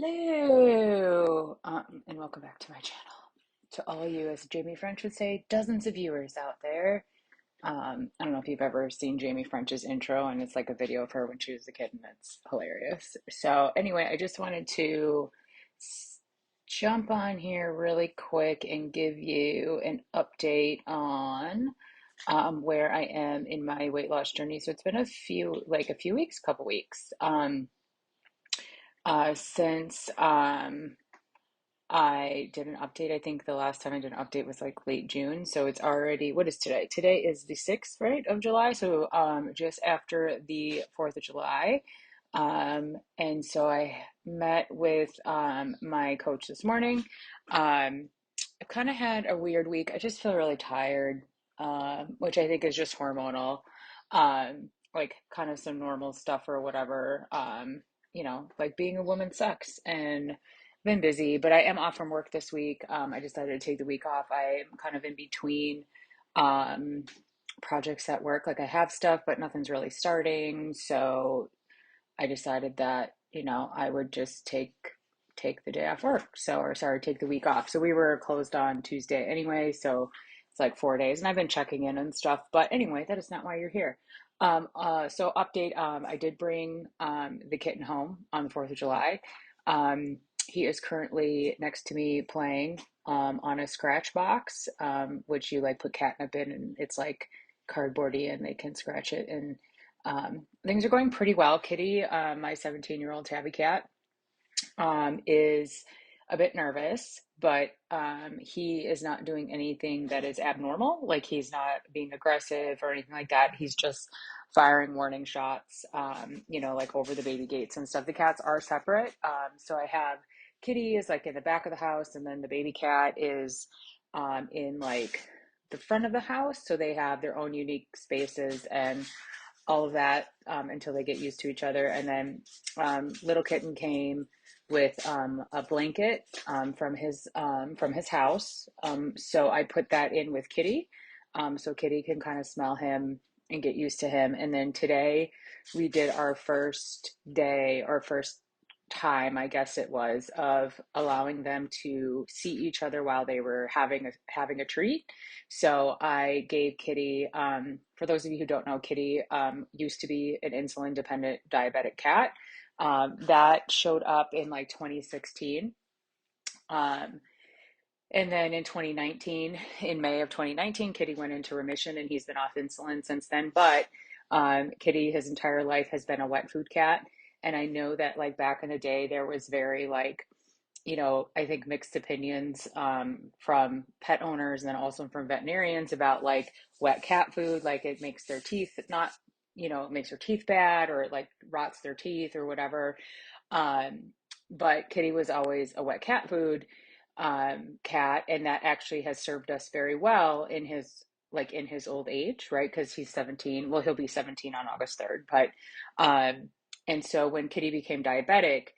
Hello, and welcome back to my channel. To all you, as Jamie French would say, dozens of viewers out there. I don't know if you've ever seen Jamie French's intro, and it's like a video of her when she was a kid, and it's hilarious. So, anyway, I just wanted to jump on here really quick and give you an update on where I am in my weight loss journey. So, it's been a few weeks, couple weeks. Since I did an update. I think the last time I did an update was like late June. So it's already, what is today? Today is the 6th, right, of July. So just after the 4th of July. And so I met with my coach this morning. I kind of had a weird week. I just feel really tired, which I think is just hormonal. Like kind of some normal stuff or whatever. Like being a woman sucks. And been busy, but I am off from work this week. I decided to take the week off. I'm kind of in between um, projects at work. Like I have stuff, but nothing's really starting. So I decided that, I would just take the day off work. Or sorry, take the week off. So we were closed on Tuesday anyway, so it's like 4 days, and I've been checking in and stuff. But anyway, that is not why you're here. So update, I did bring the kitten home on the 4th of July. He is currently next to me playing on a scratch box, which you like put catnip in, and it's like cardboardy, and they can scratch it. And things are going pretty well. Kitty, my 17-year-old tabby cat, is a bit nervous, but he is not doing anything that is abnormal. Like he's not being aggressive or anything like that. He's just firing warning shots, like over the baby gates and stuff. The cats are separate. So I have Kitty is like in the back of the house, and then the baby cat is in like the front of the house. So they have their own unique spaces and all of that until they get used to each other. And then little kitten came with a blanket from his house. So I put that in with Kitty, so Kitty can kind of smell him and get used to him. And then today we did our first day, or first time, I guess it was, of allowing them to see each other while they were having a treat. So I gave Kitty, for those of you who don't know, Kitty used to be an insulin dependent diabetic cat that showed up in like 2016. Um, and then in 2019, in May of 2019, Kitty went into remission, and he's been off insulin since then. But Kitty, his entire life, has been a wet food cat. And I know that like back in the day, there was very like, I think mixed opinions from pet owners and then also from veterinarians about like wet cat food, like it makes their teeth not, it makes their teeth bad, or it like rots their teeth or whatever. Um, but Kitty was always a wet cat food cat, and that actually has served us very well in his old age, right? Because he's 17. Well, he'll be 17 on August 3rd. But and so when Kitty became diabetic,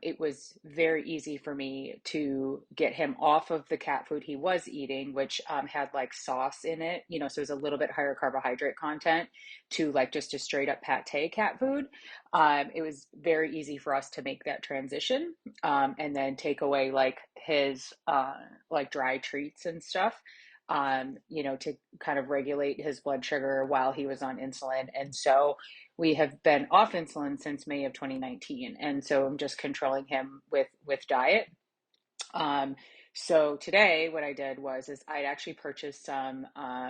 it was very easy for me to get him off of the cat food he was eating, which had like sauce in it, so it was a little bit higher carbohydrate content, to like just a straight up pate cat food. It was very easy for us to make that transition, and then take away like his like dry treats and stuff. To kind of regulate his blood sugar while he was on insulin. And so we have been off insulin since May of 2019. And so I'm just controlling him with diet. So today what I did is I'd actually purchased some,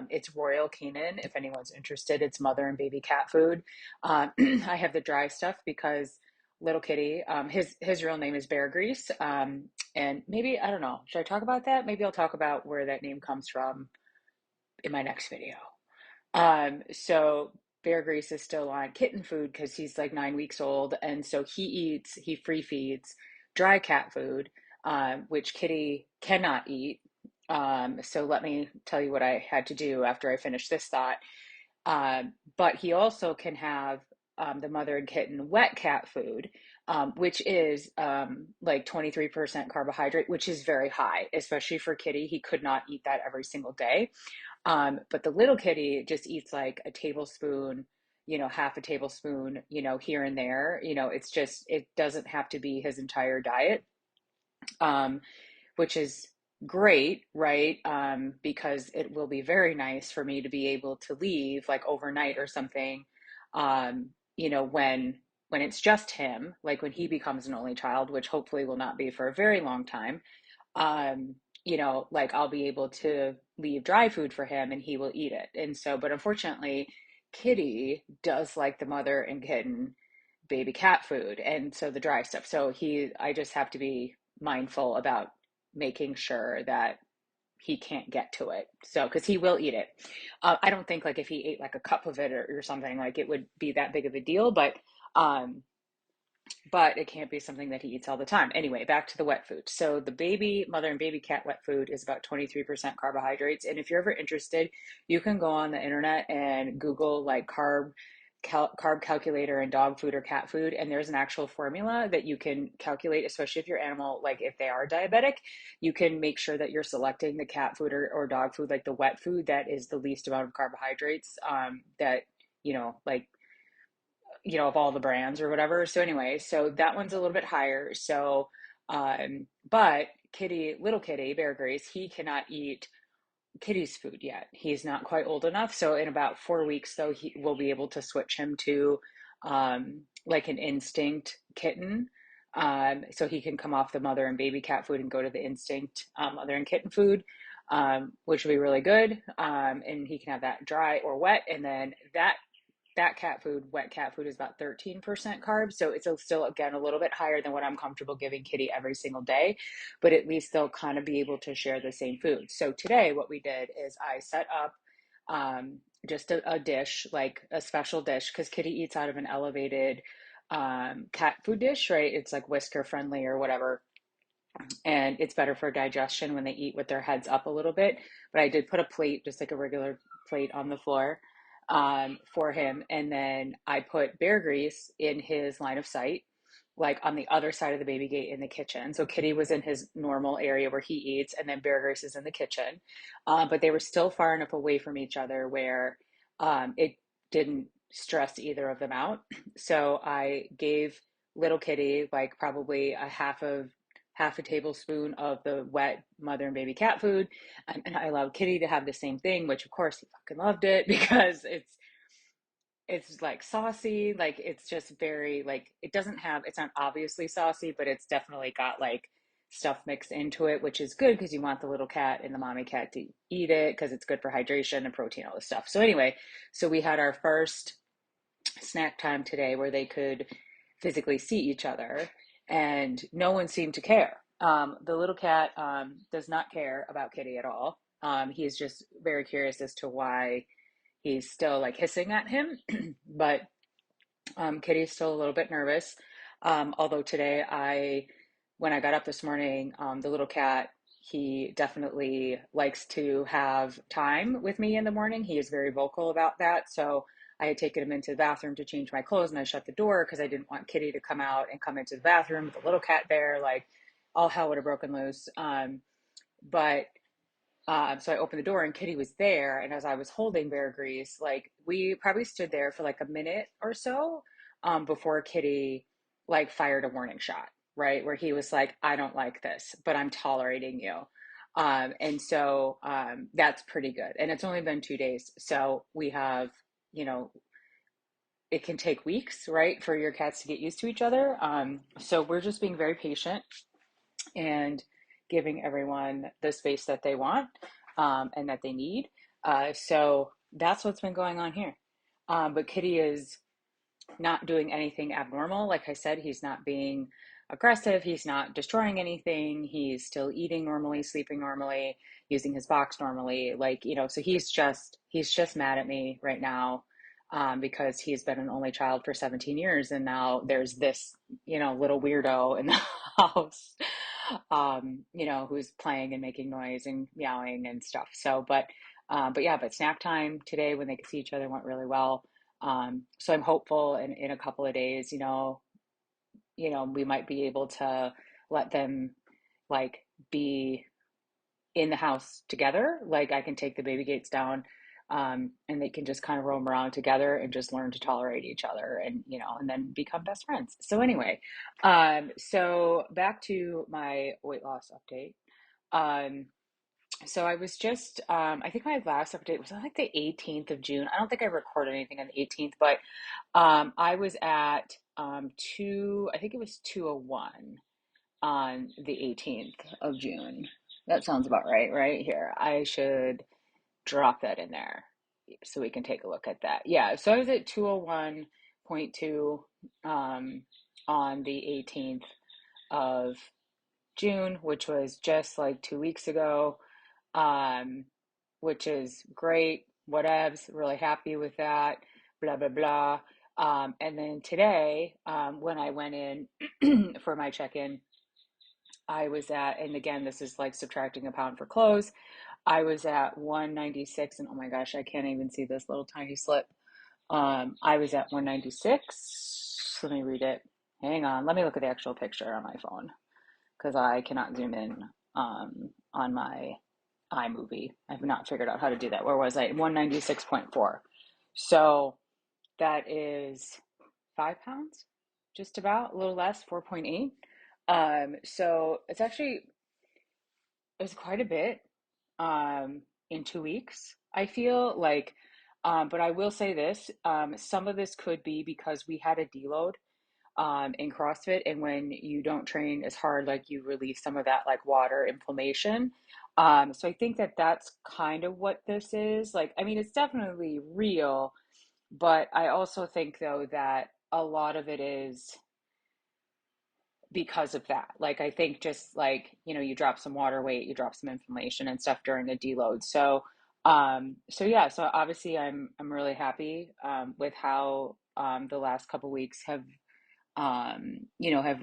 it's Royal Canin, if anyone's interested. It's mother and baby cat food. I have the dry stuff because little kitty, his real name is Bear Grease. And maybe, I don't know, should I talk about that? Maybe I'll talk about where that name comes from in my next video. So Bear Grease is still on kitten food because he's like 9 weeks old. And so he free feeds dry cat food, which Kitty cannot eat. So let me tell you what I had to do after I finished this thought. But he also can have the mother and kitten wet cat food, which is like 23% carbohydrate, which is very high, especially for Kitty. He could not eat that every single day. But the little kitty just eats like a tablespoon, half a tablespoon, here and there. It's just, it doesn't have to be his entire diet. Um, which is great, right? Because it will be very nice for me to be able to leave like overnight or something, when it's just him, like when he becomes an only child, which hopefully will not be for a very long time. um, like I'll be able to leave dry food for him and he will eat it. And so, but unfortunately, Kitty does like the mother and kitten baby cat food. And so the dry stuff. So I just have to be mindful about making sure that he can't get to it. So, because he will eat it. I don't think like if he ate like a cup of it or something, like it would be that big of a deal, um, but it can't be something that he eats all the time. Anyway, back to the wet food. So the baby, mother and baby cat wet food is about 23% carbohydrates. And if you're ever interested, you can go on the internet and Google like carb calculator and dog food or cat food, and there's an actual formula that you can calculate, especially if your animal, like if they are diabetic, you can make sure that you're selecting the cat food or dog food, like the wet food that is the least amount of carbohydrates, that like of all the brands or whatever. So anyway, so that one's a little bit higher. So, but little Kitty, Bear Grace, he cannot eat Kitty's food yet. He's not quite old enough. So in about 4 weeks, though, he will be able to switch him to like an instinct kitten. So he can come off the mother and baby cat food and go to the instinct mother and kitten food, which will be really good. And he can have that dry or wet, and then that cat food, wet cat food, is about 13% carbs. So it's still, again, a little bit higher than what I'm comfortable giving Kitty every single day, but at least they'll kind of be able to share the same food. So today, what we did is I set up just a dish, like a special dish, because Kitty eats out of an elevated cat food dish, right? It's like whisker friendly or whatever, and it's better for digestion when they eat with their heads up a little bit. But I did put a plate, just like a regular plate, on the floor for him, and then I put bear grease in his line of sight, like on the other side of the baby gate in the kitchen. So Kitty was in his normal area where he eats, and then bear grease is in the kitchen. But they were still far enough away from each other where it didn't stress either of them out. So I gave little Kitty like probably half a tablespoon of the wet mother and baby cat food. And I allowed Kitty to have the same thing, which of course he fucking loved it because it's like saucy, like it's just very like it's not obviously saucy, but it's definitely got like stuff mixed into it, which is good because you want the little cat and the mommy cat to eat it because it's good for hydration and protein, all this stuff. So anyway, so we had our first snack time today where they could physically see each other, and no one seemed to care. The little cat does not care about Kitty at all. He's just very curious as to why he's still like hissing at him, but Kitty's still a little bit nervous. Although today, when I got up this morning, the little cat, he definitely likes to have time with me in the morning. He is very vocal about that. So I had taken him into the bathroom to change my clothes, and I shut the door because I didn't want Kitty to come out and come into the bathroom with the little cat there. Like all hell would have broken loose. But So I opened the door and Kitty was there. And as I was holding Bear Grease, like we probably stood there for like a minute or so before Kitty like fired a warning shot, right? Where he was like, I don't like this, but I'm tolerating you. That's pretty good. And it's only been 2 days. So we have, you know, it can take weeks, right, for your cats to get used to each other. So we're just being very patient and giving everyone the space that they want and that they need. So that's what's been going on here. But Kitty is not doing anything abnormal. Like I said, he's not being aggressive. He's not destroying anything. He's still eating normally, sleeping normally, using his box normally. So he's just mad at me right now because he's been an only child for 17 years. And now there's this, little weirdo in the house, who's playing and making noise and meowing and stuff. But snack time today when they could see each other went really well. So I'm hopeful in a couple of days, we might be able to let them like be in the house together. Like I can take the baby gates down and they can just kind of roam around together and just learn to tolerate each other and, and then become best friends. So anyway, so back to my weight loss update. Um, so I was just, I think my last update was on like the 18th of June. I don't think I recorded anything on the 18th, but I was at I think it was 201 on the 18th of June. That sounds about right, right here. I should drop that in there so we can take a look at that. Yeah, so I was at 201.2 on the 18th of June, which was just like 2 weeks ago, um, which is great. Whatevs, really happy with that. Blah, blah, blah. And then today, when I went in for my check in, I was at, and again, this is like subtracting a pound for clothes. I was at 196, and oh my gosh, I can't even see this little tiny slip. I was at 196. Let me read it. Hang on. Let me look at the actual picture on my phone because I cannot zoom in on my iMovie. I've not figured out how to do that. Where was I? 196.4. So that is 5 pounds, just about, a little less, 4.8. So it was quite a bit in 2 weeks, I feel like. But I will say this, some of this could be because we had a deload in CrossFit, and when you don't train as hard, like you release some of that like water inflammation. So I think that that's kind of what this is. Like, I mean, it's definitely real, but I also think though that a lot of it is because of that. Like, I think just like, you drop some water weight, you drop some inflammation and stuff during a deload. So yeah, so obviously I'm really happy with how the last couple weeks have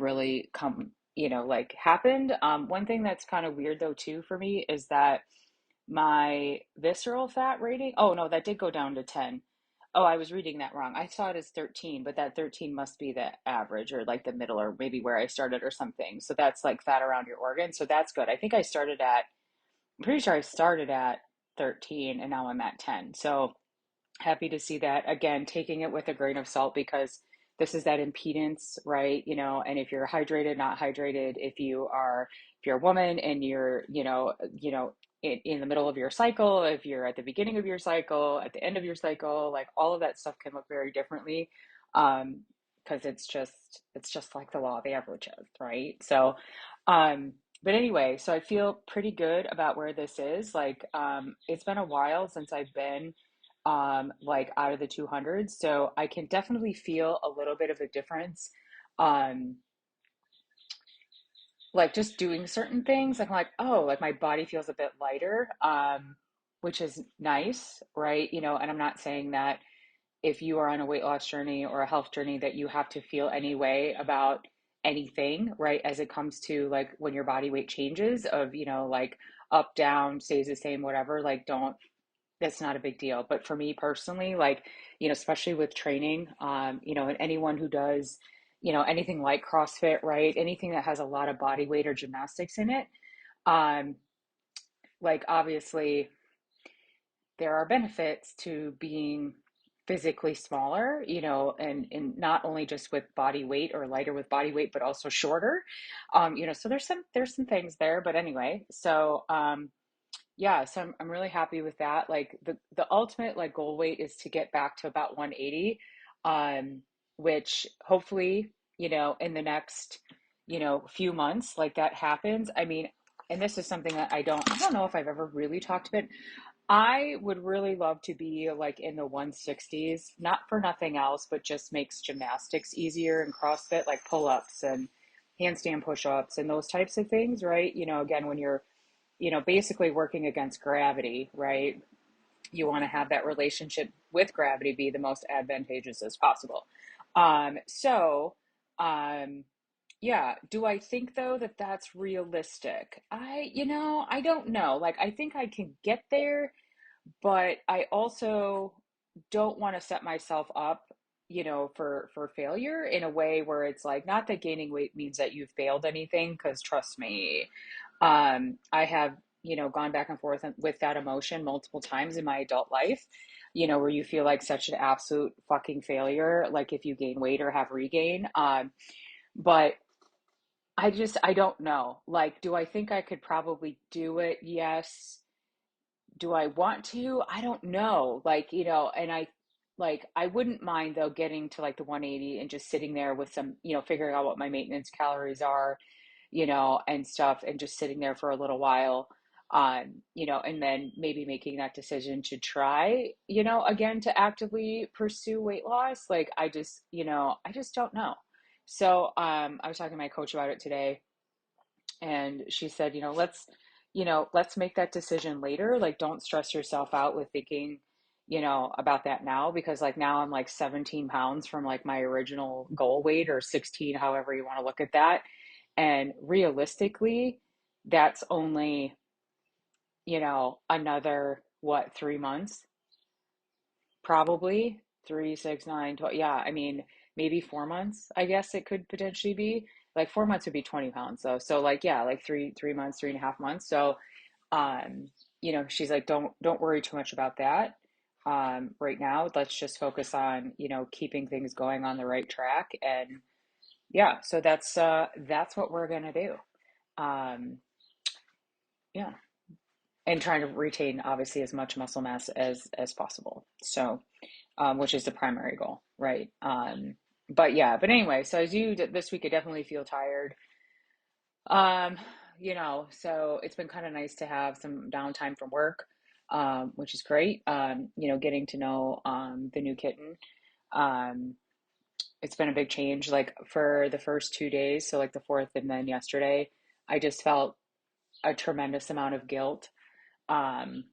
really come, like happened. One thing that's kind of weird though too for me is that my visceral fat rating, oh no, that did go down to 10. Oh, I was reading that wrong. I saw it as 13, but that 13 must be the average or like the middle or maybe where I started or something. So that's like fat around your organ. So that's good. I'm pretty sure I started at 13 and now I'm at 10. So happy to see that. Again, taking it with a grain of salt because this is that impedance, right? And if you're hydrated, not hydrated, if you're a woman and you're in the middle of your cycle, if you're at the beginning of your cycle, at the end of your cycle, like all of that stuff can look very differently. Because it's just like the law of averages, right? So, but anyway, so I feel pretty good about where this is. Like, it's been a while since I've been like out of the 200s. So I can definitely feel a little bit of a difference. Um, like just doing certain things, like I'm like, oh, like my body feels a bit lighter, which is nice, right? And I'm not saying that if you are on a weight loss journey or a health journey that you have to feel any way about anything, right? As it comes to like when your body weight changes of, like up, down, stays the same, whatever, like don't that's not a big deal. But for me personally, like, especially with training, and anyone who does, anything like CrossFit, right? Anything that has a lot of body weight or gymnastics in it, um, like obviously there are benefits to being physically smaller, and not only just with body weight or lighter with body weight, but also shorter. So there's some things there. But anyway, so yeah, so I'm really happy with that. Like the ultimate like goal weight is to get back to about 180, um, which hopefully, in the next, few months, like that happens. I mean, and this is something that I don't know if I've ever really talked about. I would really love to be like in the 160s, not for nothing else, but just makes gymnastics easier and CrossFit, like pull-ups and handstand push-ups and those types of things, right? Again, when you're basically working against gravity, right? You want to have that relationship with gravity be the most advantageous as possible. So, yeah, do I think though that that's realistic? I don't know. Like, I think I can get there, but I also don't want to set myself up, for failure in a way where it's like, not that gaining weight means that you've failed anything, because trust me, I have gone back and forth with that emotion multiple times in my adult life, where you feel like such an absolute fucking failure, like if you gain weight or have regain. But I don't know. Like, do I think I could probably do it? Yes. Do I want to? I don't know. Like, and I wouldn't mind though getting to like the 180 and just sitting there with some, figuring out what my maintenance calories are, and stuff, and just sitting there for a little while. And then maybe making that decision to try, again to actively pursue weight loss. Like I just don't know. So I was talking to my coach about it today, and she said, let's make that decision later. Like, don't stress yourself out with thinking, about that now, because like now I'm like 17 pounds from like my original goal weight, or 16, however you want to look at that. And realistically, that's only, another, what, 3 months, probably 3, 6, 9, 12. Yeah, I mean, maybe 4 months, I guess it could potentially be. Like 4 months would be 20 pounds though. So like, yeah, like 3 months, 3.5 months. So, she's like, don't worry too much about that. Right now, let's just focus on, keeping things going on the right track. And yeah, so that's what we're gonna do. Um, yeah, and trying to retain obviously as much muscle mass as possible. So, which is the primary goal, right? But yeah, but anyway, so this week, I definitely feel tired. Um, so it's been kind of nice to have some downtime from work, which is great. Getting to know the new kitten. Um, it's been a big change. Like for the first 2 days, so like the fourth and then yesterday, I just felt a tremendous amount of guilt um,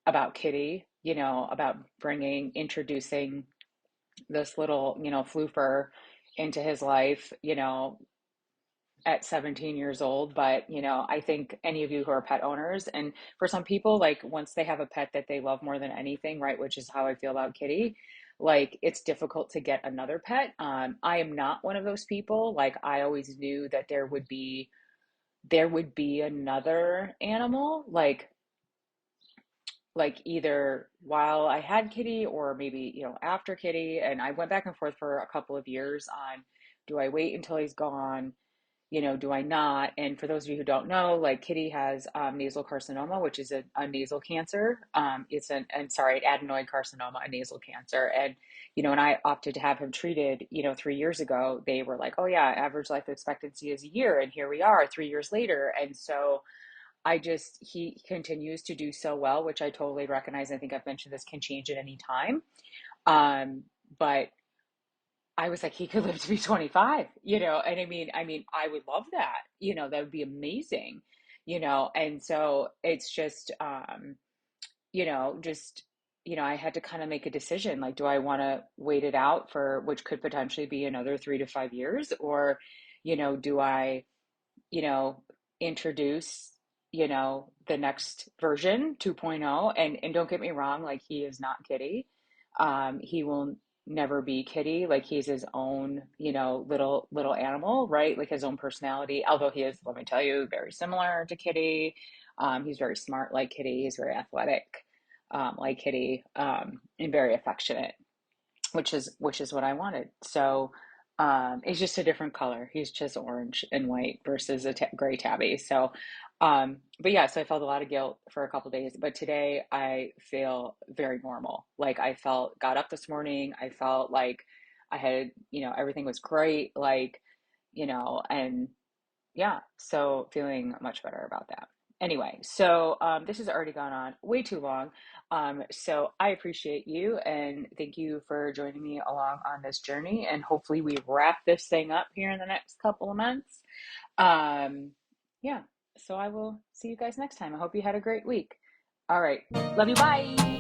about Kitty, about introducing this little, floofer into his life, at 17 years old. But, I think any of you who are pet owners, and for some people, like once they have a pet that they love more than anything, right, which is how I feel about Kitty, like it's difficult to get another pet. I am not one of those people. Like I always knew that there would be another animal, like either while I had Kitty or maybe, after Kitty. And I went back and forth for a couple of years on, do I wait until he's gone? Do I not? And for those of you who don't know, like Kitty has nasal carcinoma, which is a nasal cancer. It's adenoid carcinoma, a nasal cancer. And I opted to have him treated, 3 years ago. They were like, oh yeah, average life expectancy is a year. And here we are 3 years later. And so he continues to do so well, which I totally recognize. I think I've mentioned this can change at any time. But I was like, he could live to be 25, and I mean, I would love that, that would be amazing, and so it's just, just, I had to kind of make a decision, like, do I want to wait it out for, which could potentially be another 3 to 5 years, or, do I, you know, introduce, the next version 2.0. And don't get me wrong, like he is not Kitty. He will never be Kitty. Like he's his own, little animal, right? Like his own personality. Although he is, let me tell you, very similar to Kitty. He's very smart like Kitty. He's very athletic, like Kitty, and very affectionate, which is what I wanted. So it's just a different color. He's just orange and white versus a gray tabby. So, but yeah, so I felt a lot of guilt for a couple days, but today I feel very normal. Like got up this morning, I felt like I had, everything was great. Like, and yeah, so feeling much better about that. Anyway, so this has already gone on way too long. So I appreciate you and thank you for joining me along on this journey. And hopefully we wrap this thing up here in the next couple of months. Yeah, so I will see you guys next time. I hope you had a great week. All right, love you. Bye.